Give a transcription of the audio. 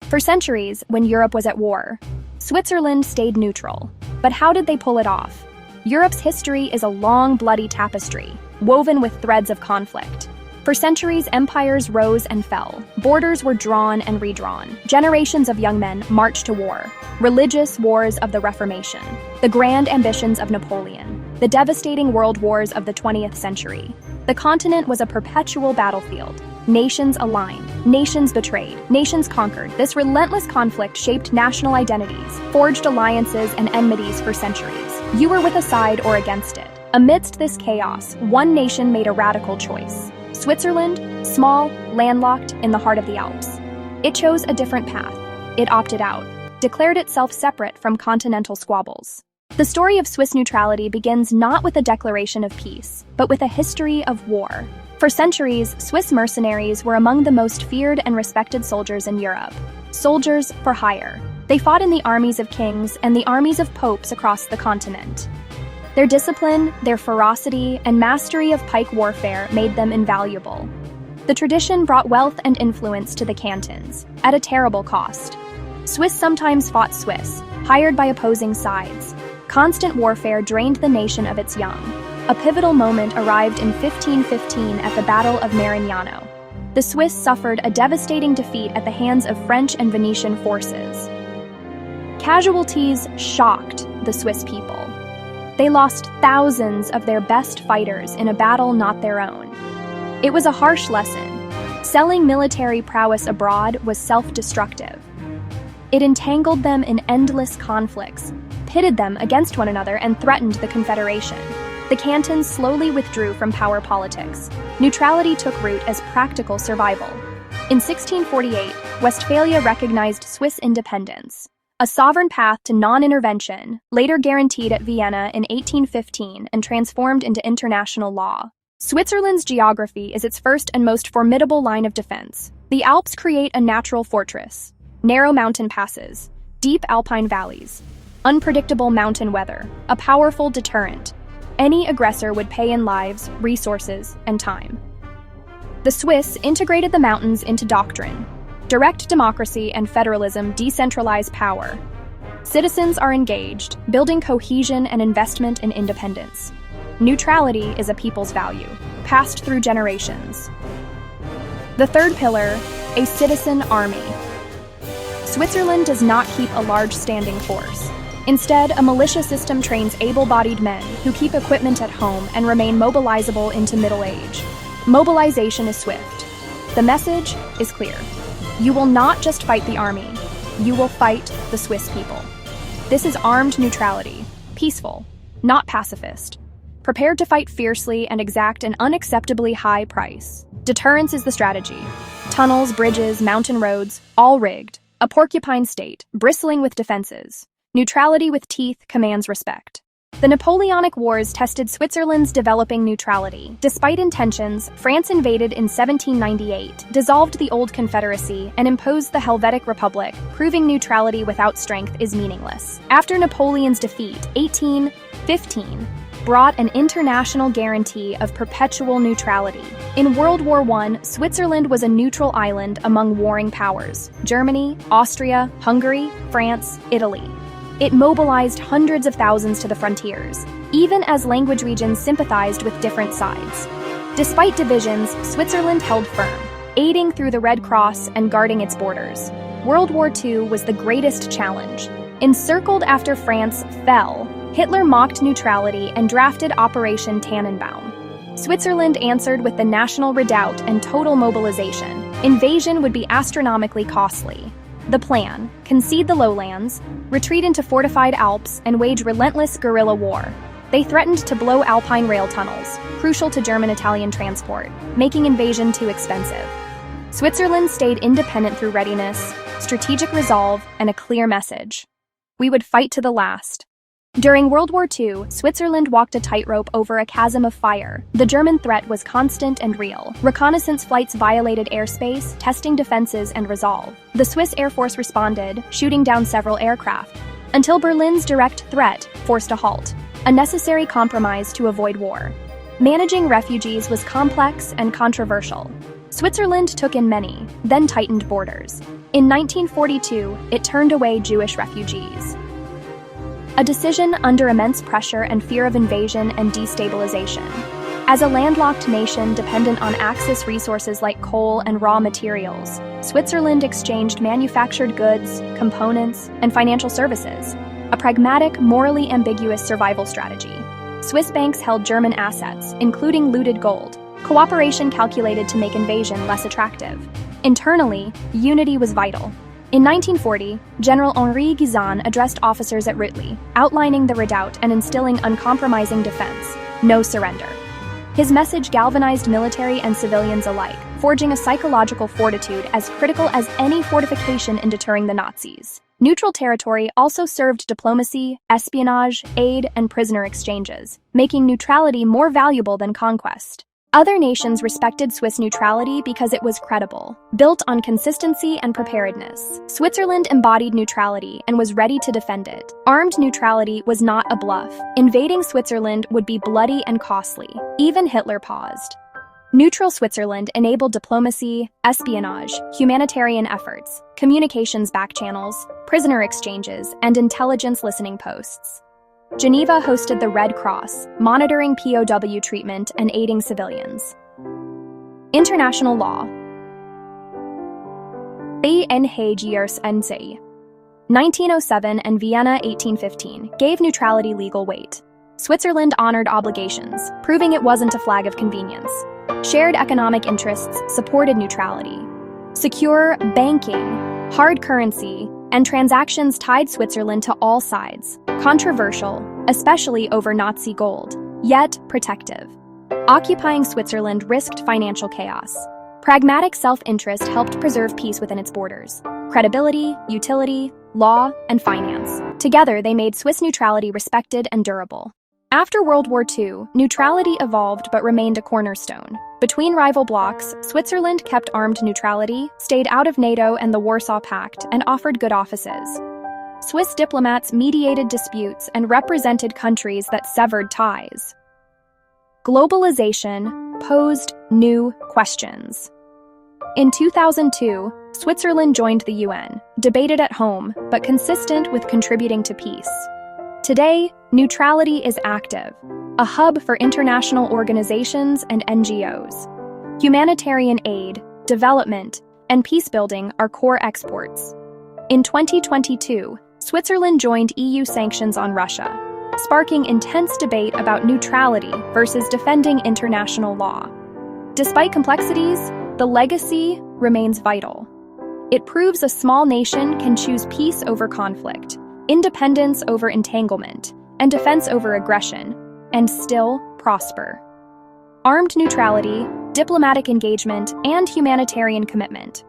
For centuries, when Europe was at war, Switzerland stayed neutral. But how did they pull it off? Europe's history is a long, bloody tapestry, woven with threads of conflict. For centuries, empires rose and fell. Borders were drawn and redrawn. Generations of young men marched to war. Religious wars of the Reformation, the grand ambitions of Napoleon, the devastating world wars of the 20th century. The continent was a perpetual battlefield. Nations aligned, nations betrayed, nations conquered. This relentless conflict shaped national identities, forged alliances and enmities for centuries. You were with a side or against it. Amidst this chaos, one nation made a radical choice. Switzerland, small, landlocked in the heart of the Alps. It chose a different path. It opted out, declared itself separate from continental squabbles. The story of Swiss neutrality begins not with a declaration of peace, but with a history of war. For centuries, Swiss mercenaries were among the most feared and respected soldiers in Europe. Soldiers for hire. They fought in the armies of kings and the armies of popes across the continent. Their discipline, their ferocity, and mastery of pike warfare made them invaluable. The tradition brought wealth and influence to the cantons, at a terrible cost. Swiss sometimes fought Swiss, hired by opposing sides. Constant warfare drained the nation of its young. A pivotal moment arrived in 1515 at the Battle of Marignano. The Swiss suffered a devastating defeat at the hands of French and Venetian forces. Casualties shocked the Swiss people. They lost thousands of their best fighters in a battle not their own. It was a harsh lesson. Selling military prowess abroad was self-destructive. It entangled them in endless conflicts, pitted them against one another, and threatened the Confederation. The cantons slowly withdrew from power politics. Neutrality took root as practical survival. In 1648, Westphalia recognized Swiss independence, a sovereign path to non-intervention, later guaranteed at Vienna in 1815 and transformed into international law. Switzerland's geography is its first and most formidable line of defense. The Alps create a natural fortress. Narrow mountain passes, deep alpine valleys, unpredictable mountain weather, a powerful deterrent. Any aggressor would pay in lives, resources, and time. The Swiss integrated the mountains into doctrine. Direct democracy and federalism decentralize power. Citizens are engaged, building cohesion and investment in independence. Neutrality is a people's value, passed through generations. The third pillar, a citizen army. Switzerland does not keep a large standing force. Instead, a militia system trains able-bodied men who keep equipment at home and remain mobilizable into middle age. Mobilization is swift. The message is clear. You will not just fight the army, you will fight the Swiss people. This is armed neutrality, peaceful, not pacifist. Prepared to fight fiercely and exact an unacceptably high price. Deterrence is the strategy. Tunnels, bridges, mountain roads, all rigged. A porcupine state, bristling with defenses. Neutrality with teeth commands respect. The Napoleonic Wars tested Switzerland's developing neutrality. Despite intentions, France invaded in 1798, dissolved the old Confederacy, and imposed the Helvetic Republic, proving neutrality without strength is meaningless. After Napoleon's defeat, 1815 brought an international guarantee of perpetual neutrality. In World War I, Switzerland was a neutral island among warring powers: Germany, Austria, Hungary, France, Italy. It mobilized hundreds of thousands to the frontiers, even as language regions sympathized with different sides. Despite divisions, Switzerland held firm, aiding through the Red Cross and guarding its borders. World War II was the greatest challenge. Encircled after France fell, Hitler mocked neutrality and drafted Operation Tannenbaum. Switzerland answered with the national redoubt and total mobilization. Invasion would be astronomically costly. The plan: concede the lowlands, retreat into fortified Alps, and wage relentless guerrilla war. They threatened to blow Alpine rail tunnels, crucial to German-Italian transport, making invasion too expensive. Switzerland stayed independent through readiness, strategic resolve, and a clear message. We would fight to the last. During World War II, Switzerland walked a tightrope over a chasm of fire. The German threat was constant and real. Reconnaissance flights violated airspace, testing defenses and resolve. The Swiss Air Force responded, shooting down several aircraft, until Berlin's direct threat forced a halt, a necessary compromise to avoid war. Managing refugees was complex and controversial. Switzerland took in many, then tightened borders. In 1942, it turned away Jewish refugees. A decision under immense pressure and fear of invasion and destabilization. As a landlocked nation dependent on Axis resources like coal and raw materials, Switzerland exchanged manufactured goods, components, and financial services, a pragmatic, morally ambiguous survival strategy. Swiss banks held German assets, including looted gold, cooperation calculated to make invasion less attractive. Internally, unity was vital. In 1940, General Henri Guisan addressed officers at Rütli, outlining the redoubt and instilling uncompromising defense, no surrender. His message galvanized military and civilians alike, forging a psychological fortitude as critical as any fortification in deterring the Nazis. Neutral territory also served diplomacy, espionage, aid, and prisoner exchanges, making neutrality more valuable than conquest. Other nations respected Swiss neutrality because it was credible, built on consistency and preparedness. Switzerland embodied neutrality and was ready to defend it. Armed neutrality was not a bluff. Invading Switzerland would be bloody and costly. Even Hitler paused. Neutral Switzerland enabled diplomacy, espionage, humanitarian efforts, communications backchannels, prisoner exchanges, and intelligence listening posts. Geneva hosted the Red Cross, monitoring POW treatment and aiding civilians. International law. NHGRSNC. 1907 and Vienna 1815 gave neutrality legal weight. Switzerland honored obligations, proving it wasn't a flag of convenience. Shared economic interests supported neutrality. Secure banking, hard currency, and transactions tied Switzerland to all sides. Controversial, especially over Nazi gold, yet protective. Occupying Switzerland risked financial chaos. Pragmatic self-interest helped preserve peace within its borders. Credibility, utility, law, and finance. Together, they made Swiss neutrality respected and durable. After World War II, neutrality evolved but remained a cornerstone. Between rival blocs, Switzerland kept armed neutrality, stayed out of NATO and the Warsaw Pact, and offered good offices. Swiss diplomats mediated disputes and represented countries that severed ties. Globalization posed new questions. In 2002, Switzerland joined the UN, debated at home, but consistent with contributing to peace. Today, neutrality is active, a hub for international organizations and NGOs. Humanitarian aid, development, and peacebuilding are core exports. In 2022, Switzerland joined EU sanctions on Russia, sparking intense debate about neutrality versus defending international law. Despite complexities, the legacy remains vital. It proves a small nation can choose peace over conflict, independence over entanglement, and defense over aggression, and still prosper. Armed neutrality, diplomatic engagement, and humanitarian commitment